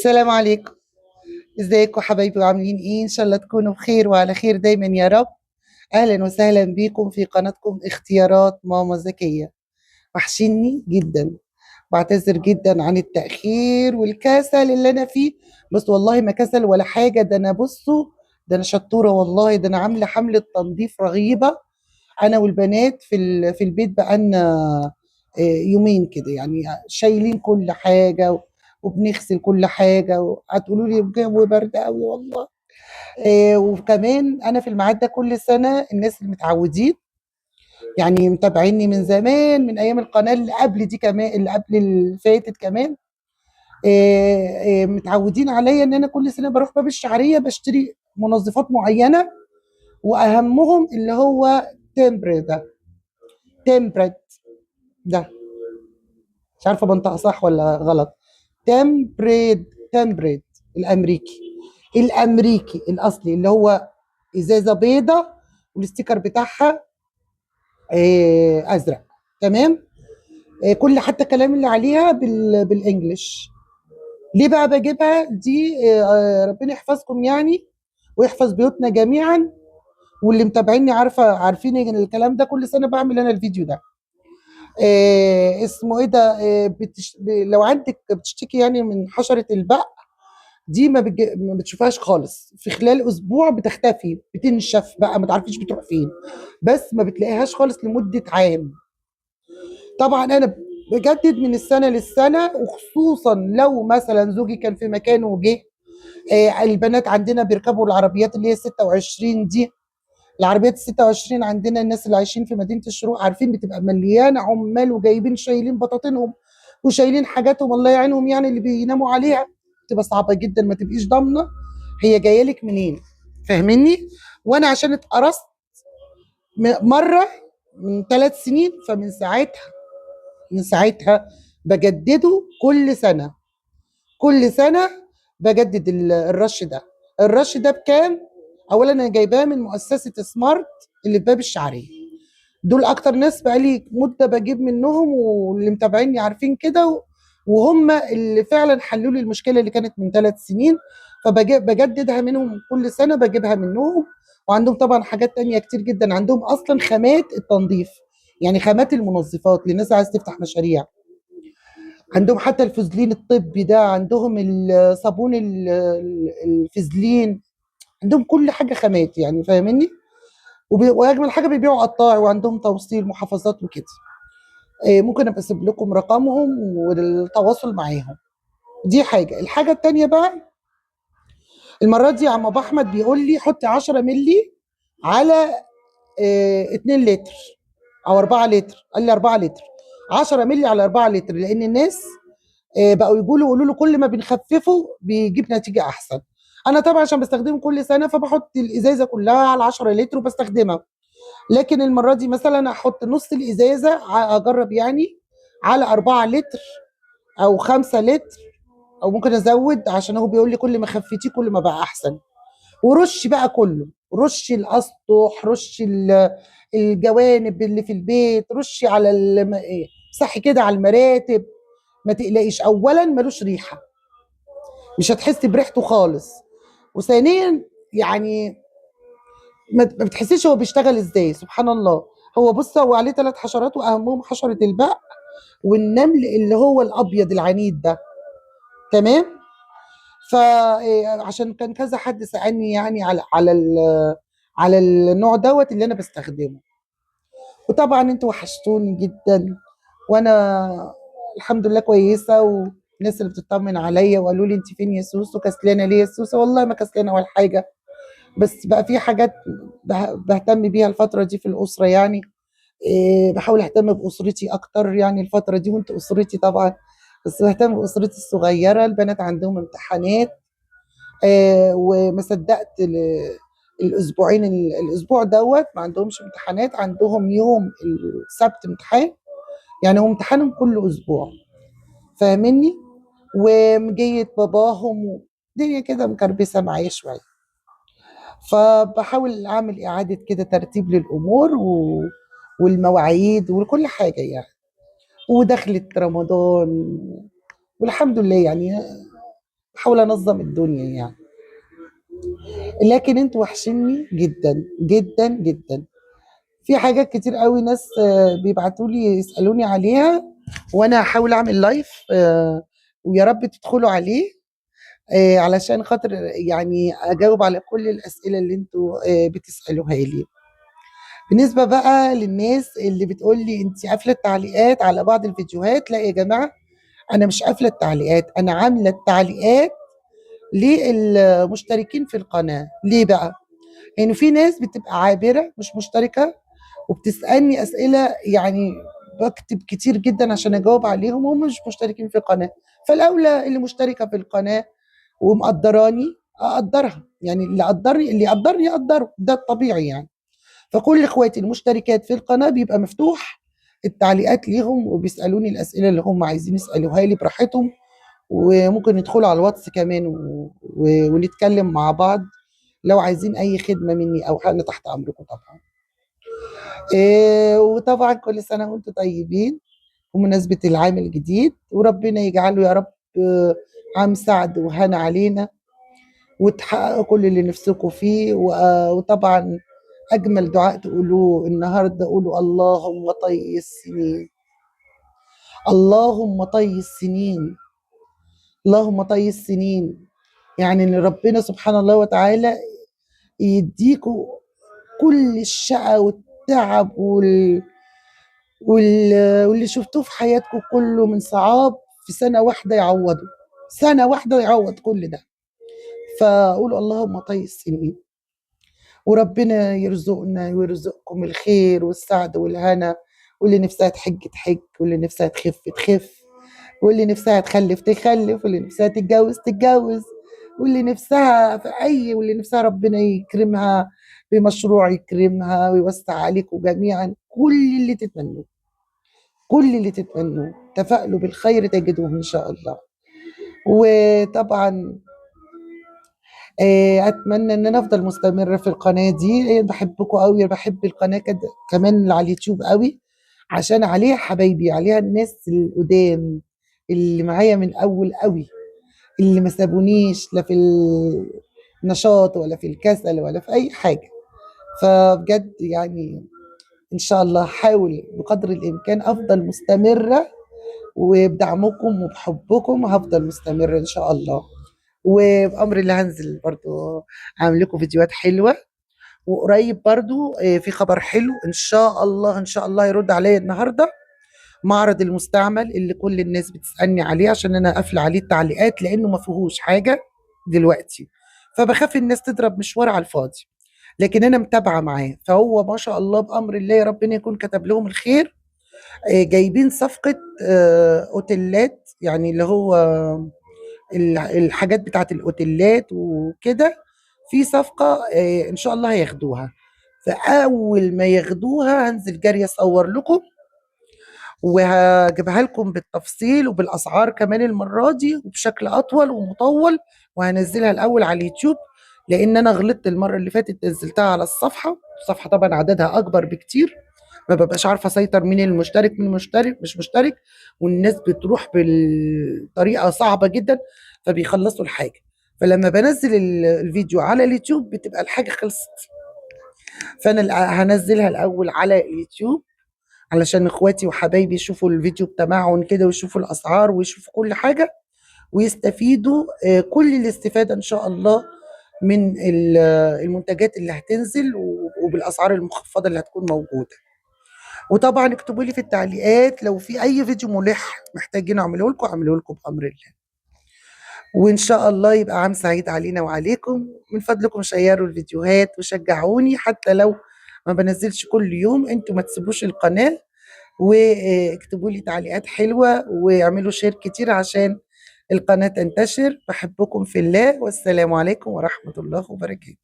السلام عليكم. ازيكم حبايبي وعاملين ايه؟ ان شاء الله تكونوا بخير وعلى خير دايما يا رب. اهلا وسهلا بيكم في قناتكم اختيارات ماما زكية. وحشني جدا. بعتذر جدا عن التأخير والكسل اللي انا فيه. بس والله ما كسل ولا حاجة، ده انا بصوا، ده انا شطورة والله، ده انا عاملة حملة تنظيف رهيبة. انا والبنات في البيت بقالنا يومين كده، يعني شايلين كل حاجة وبنغسل كل حاجة. هتقولوا لي الجو برد قوي والله. وكمان انا في الميعاد ده كل سنة. الناس اللي متعودين يعني متابعيني من زمان، من ايام القناة اللي قبل دي كمان، اللي قبل اللي فاتت كمان. متعودين عليا ان انا كل سنة بروح باب الشعرية بشتري منظفات معينة، واهمهم اللي هو تمبر ده. تمبرد ده، مش عارفه بنطق صح ولا غلط. تمبريد الامريكي. الامريكي الاصلي اللي هو ازازه بيضه والستيكر بتاعها ازرق. تمام. كل حتى الكلام اللي عليها بالانجلش. ليه بقى بجيبها دي؟ ربنا يحفظكم يعني، ويحفظ بيوتنا جميعا. واللي متابعيني عارفين ان الكلام ده كل سنه بعمل انا الفيديو ده. اسمه ايه ده؟ لو عندك بتشتكي يعني من حشرة البق، دي ما بتشوفهاش خالص، في خلال اسبوع بتختفي، بتنشف بقى، ما تعرفيش بتروح فين. بس ما بتلاقيهاش خالص لمدة عام. طبعا انا بجدد من السنة للسنة، وخصوصا لو مثلا زوجي كان في مكان وجه. البنات عندنا بيركبوا العربيات اللي هي 26 دي. العربيات ال 26 عندنا، الناس اللي عايشين في مدينة الشروق عارفين بتبقى مليانة عمال وجايبين شايلين بطاطينهم وشايلين حاجاتهم، الله يعينهم يعني اللي بيناموا عليها. بتبقى صعبة جدا، ما تبقيش ضامنة هي جاية لك منين. فاهميني؟ وانا عشان اتقرصت مرة من 3 سنين، فمن ساعتها، من ساعتها بجدده كل سنة. كل سنة بجدد الرش ده. الرش ده بكام؟ اولا انا جايباه من مؤسسة سمارت اللي في باب الشعرية. دول اكتر ناس بقالي مدة بجيب منهم، واللي متابعيني عارفين كده. وهم اللي فعلا حلوا لي المشكلة اللي كانت من 3 سنين. فبجددها منهم كل سنة، بجيبها منهم. وعندهم طبعا حاجات تانية كتير جدا، عندهم اصلا خامات التنظيف، يعني خامات المنظفات للناس عايز تفتح مشاريع. عندهم حتى الفوزلين الطبي ده، عندهم الصابون الفازلين. عندهم كل حاجه خامات يعني، فاهمني؟ واجمل حاجه بيبيعوا قطاع، وعندهم توصيل محافظات وكده. ممكن ابقى اسيب لكم رقمهم والتواصل معاهم. دي حاجه. الحاجه التانيه بقى، المره دي عم ابو احمد بيقول لي حطي 10 مللي على 2 لتر او 4 لتر. قال لي 4 لتر، 10 مللي على 4 لتر، لان الناس بقوا يقولوا له كل ما بنخففه بيجيب نتيجه احسن. انا طبعا عشان بستخدمه كل سنه، فبحط الازازه كلها على 10 لتر وبستخدمها. لكن المره دي مثلا احط نص الازازه، اجرب يعني، على 4 لتر او 5 لتر، او ممكن ازود عشان هو بيقول لي كل ما خفيتيه كل ما بقى احسن. ورش بقى كله، رش الاسطح، رش الجوانب اللي في البيت، رش على صح كده على المراتب. ما تقلقيش، اولا ملوش ريحه، مش هتحسي بريحته خالص. وثانيا يعني ما بتحسيش هو بيشتغل ازاي. سبحان الله. هو بص، هو عليه 3 حشرات، واهمهم حشره البق والنمل اللي هو الابيض العنيد ده. تمام. فعشان كان كذا حد سالني يعني على النوع دوت اللي انا بستخدمه. وطبعا انتوا وحشتوني جدا، وانا الحمد لله كويسه. والناس اللي بتطمن عليا وقالوا لي انت فين يا سوسو، كسلانه ليه يا سوسو؟ والله ما كسلانه ولا حاجه، بس بقى في حاجات بهتم بيها الفتره دي في الاسره يعني. بحاول اهتم باسرتي اكتر يعني الفتره دي، وانت اسرتي طبعا. بس بهتم باسرتي الصغيره، البنات عندهم امتحانات. وما صدقت الاسبوعين، الاسبوع دوت ما عندهمش امتحانات، عندهم يوم السبت امتحان. يعني هو امتحانهم كل اسبوع، فاهمني؟ ومجية باباهم، الدنيا كده مكربسه معايا شويه. فبحاول اعمل اعاده كده ترتيب للامور والمواعيد وكل حاجه يعني. ودخلت رمضان، والحمد لله يعني بحاول انظم الدنيا يعني. لكن انتوا وحشني جدا جدا جدا. في حاجات كتير قوي ناس بيبعتوا لي يسالوني عليها، وانا هحاول اعمل لايف ويا رب تدخلوا عليه علشان خاطر يعني اجاوب على كل الاسئله اللي انتوا بتسالوها لي. بالنسبه بقى للناس اللي بتقول لي انت قافله التعليقات على بعض الفيديوهات، لا يا جماعه، انا مش قافله التعليقات، انا عامله التعليقات للمشتركين في القناه. ليه بقى؟ يعني في ناس بتبقى عابره مش مشتركه وبتسالني اسئله، يعني بكتب كتير جدا عشان اجاوب عليهم وهم مش مشتركين في القناه. فالاولى اللي مشتركه في القناه ومقدراني اقدرها، يعني اللي يقدرني اقدره، ده الطبيعي يعني. فكل اخواتي المشتركات في القناه بيبقى مفتوح التعليقات ليهم، وبيسالوني الاسئله اللي هم عايزين يسالوها لي براحتهم، وممكن يدخلوا على الواتس كمان ونتكلم مع بعض لو عايزين اي خدمه مني او حاجه. تحت امركم طبعا. وطبعا كل سنه وانتم طيبين بمناسبه العام الجديد، وربنا يجعله يا رب عام سعد وهنا علينا، وتحققوا كل اللي نفسكم فيه. وطبعا أجمل دعاء تقولوه النهاردة، قولوا اللهم طي السنين، اللهم طي السنين، اللهم طي السنين. يعني إن ربنا سبحانه الله وتعالى يديكوا كل الشقى والتعب واللي شفتوه في حياتكم كله من صعاب في سنة واحدة يعوضه، سنة واحدة يعوض كل ده. فقولوا اللهم طي السنين، وربنا يرزقنا ويرزقكم الخير والسعد والهنا، واللي نفسها تحج تحج، واللي نفسها تخف تخف، واللي نفسها تخلف تخلف، واللي نفسها تتجوز تتجوز، واللي نفسها في واللي نفسها ربنا يكرمها بمشروع يكرمها ويوسع عليكم جميعا كل اللي تتمنوه، كل اللي تتمنوه. تفائلوا بالخير تجدوه ان شاء الله. وطبعا اتمنى ان انا افضل مستمره في القناه دي. بحبكم قوي، بحب القناه كمان اللي على اليوتيوب قوي، عشان عليها حبايبي، عليها الناس القدام اللي معايا من اول قوي، اللي ما سابونيش لا في النشاط ولا في الكسل ولا في اي حاجه. فبجد يعني ان شاء الله هحاول بقدر الامكان افضل مستمره، وبدعمكم وبحبكم هفضل مستمره ان شاء الله. وبأمر الله هنزل برضو اعمل لكم فيديوهات حلوة. وقريب برضو في خبر حلو ان شاء الله، ان شاء الله يرد عليا النهاردة معرض المستعمل اللي كل الناس بتسألني عليه، عشان انا قافله عليه التعليقات لانه ما فيهوش حاجة دلوقتي، فبخاف الناس تضرب مشوار على الفاضي. لكن انا متابعة معاه، فهو ما شاء الله بأمر الله يا ربنا يكون كتب لهم الخير. جايبين صفقة اوتيلات، يعني اللي هو الحاجات بتاعت الاوتيلات وكده، في صفقة ان شاء الله هياخدوها. فاول ما ياخدوها هنزل جاري اصور لكم وهجيبها لكم بالتفصيل وبالاسعار كمان المرة دي وبشكل اطول ومطول، وهنزلها الاول على اليوتيوب، لان انا غلطت المرة اللي فاتت نزلتها على الصفحة طبعا عددها اكبر بكتير، ما ببقاش عارفه اسيطر مين المشترك مين مشترك مش مشترك، والناس بتروح بالطريقه صعبه جدا فبيخلصوا الحاجه. فلما بنزل الفيديو على اليوتيوب بتبقى الحاجه خلصت. فانا هنزلها الاول على اليوتيوب علشان اخواتي وحبايبي يشوفوا الفيديو بتمعن كده، ويشوفوا الاسعار ويشوفوا كل حاجه، ويستفيدوا كل الاستفاده ان شاء الله من المنتجات اللي هتنزل وبالاسعار المخفضه اللي هتكون موجوده. وطبعا اكتبوا لي في التعليقات لو في اي فيديو ملح محتاجين اعمله لكم بامر الله. وان شاء الله يبقى عام سعيد علينا وعليكم. من فضلكم شيروا الفيديوهات وشجعوني، حتى لو ما بنزلش كل يوم انتوا ما تسيبوش القناة، واكتبوا لي تعليقات حلوة واعملوا شير كتير عشان القناة تنتشر. بحبكم في الله، والسلام عليكم ورحمة الله وبركاته.